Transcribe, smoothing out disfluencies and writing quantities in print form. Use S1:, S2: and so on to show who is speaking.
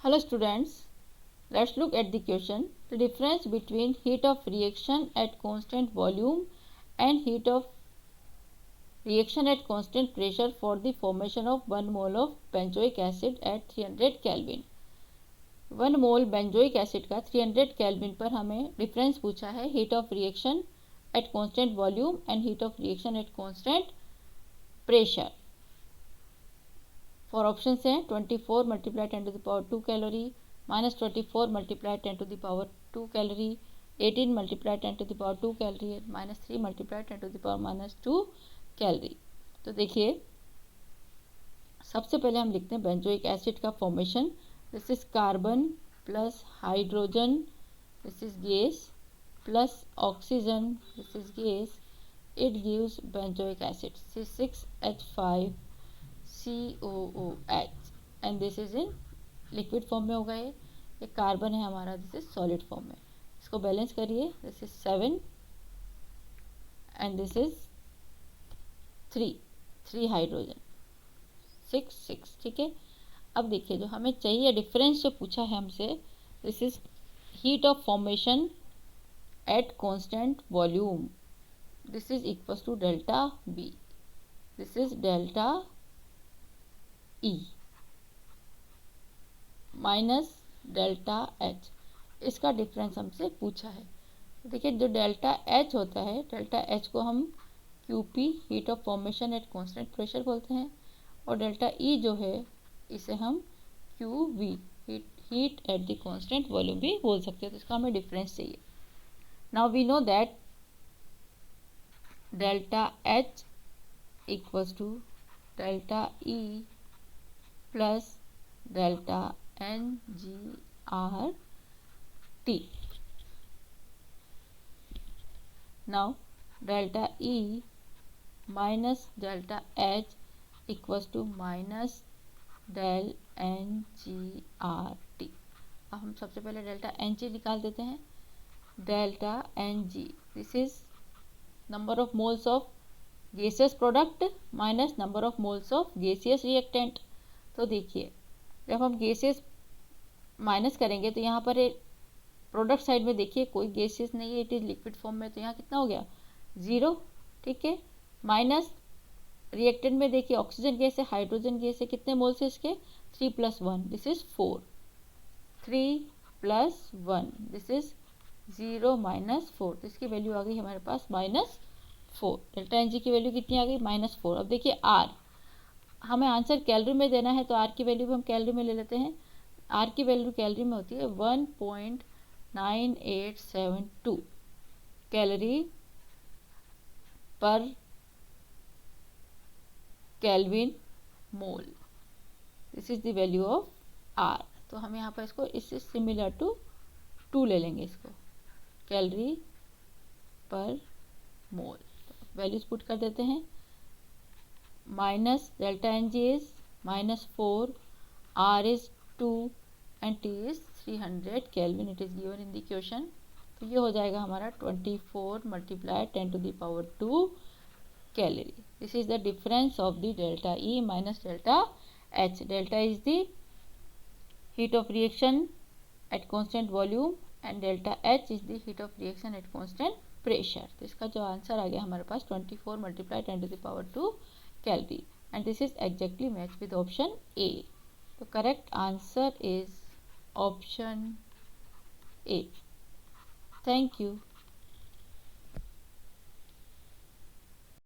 S1: Hello students, let's look at the question. The difference between heat of reaction at constant volume and heat of reaction at constant pressure for the formation of 1 mole of benzoic acid at 300 Kelvin. 1 mole benzoic acid का 300 kelvin पर हमें difference पूछा है heat of reaction at constant volume and heat of reaction at constant pressure. Four option हैं 24 multiply 10 to the power 2 calorie, -24 multiply 10 to the power 2 calorie, 18 multiply 10 to the power 2 calorie, -3 multiply 10 to the power -2 calorie. तो देखिए सबसे पहले हम लिखते हैं benzoic acid का formation. This is carbon plus hydrogen, this is gas, plus oxygen, this is gas. It gives benzoic acid C6H5 COOH and this is in liquid form में होगा. ये कार्बन है हमारा, दिस इज सॉलिड फॉर्म में. इसको balance करिए. This is 7 and this is 3 hydrogen, 6. ठीक है. अब देखिए जो हमें चाहिए डिफरेंस जो पूछा है हमसे, this is heat of formation at constant volume. This is equal to delta B, this is delta E minus delta H. इसका डिफरेंस हमसे पूछा है. देखिए जो डेल्टा एच होता है, डेल्टा एच को हम QP heat of formation at constant pressure बोलते हैं, और डेल्टा ई जो है इसे हम QV heat at the constant volume भी बोल सकते हैं. तो इसका हमें डिफरेंस चाहिए. Now we know that delta H equals to delta E plus delta NgRT. Now delta E minus delta H equals to minus del NgRT. अब हम सबसे पहले डेल्टा Ng निकाल देते हैं. Delta Ng this is number of moles of gaseous product minus number of moles of gaseous reactant. तो देखिए जब हम गैसेस माइनस करेंगे तो यहाँ पर प्रोडक्ट साइड में देखिए कोई गैसेस नहीं है, इट इज़ लिक्विड फॉर्म में, तो यहाँ कितना हो गया 0. ठीक है. माइनस रिएक्टेंट में देखिए ऑक्सीजन गैस है, हाइड्रोजन गैस है, कितने मोल्स है इसके 3 + 1, दिस इज 4. 3 + 1 this is 0 - 4. तो इसकी वैल्यू आ गई हमारे पास -4. डेल्टा एन जी की वैल्यू कितनी आ गई -4. अब देखिए आर, हमें आंसर कैलोरी में देना है तो आर की वैल्यू भी हम कैलोरी में ले लेते हैं. आर की वैल्यू कैलोरी में होती है 1.9872 calorie per kelvin mole. This is the value of R. तो हम यहाँ पर इसको इससे सिमिलर टू 2 ले लेंगे, इसको कैलोरी पर मोल. वैल्यूज पुट कर देते हैं. Minus delta N G is -4, R is 2 and T is 300 kelvin. It is given in the question. तो ये हो जाएगा हमारा 24 multiply 10 to the power 2 calorie. This is the difference of the delta E minus delta H. Delta is the heat of reaction at constant volume and delta H is the heat of reaction at constant pressure. तो इसका जो answer आ गया हमारे पास 24 multiply 10 to the power 2 calorie, and this is exactly matched with option A. The correct answer is option A. Thank you.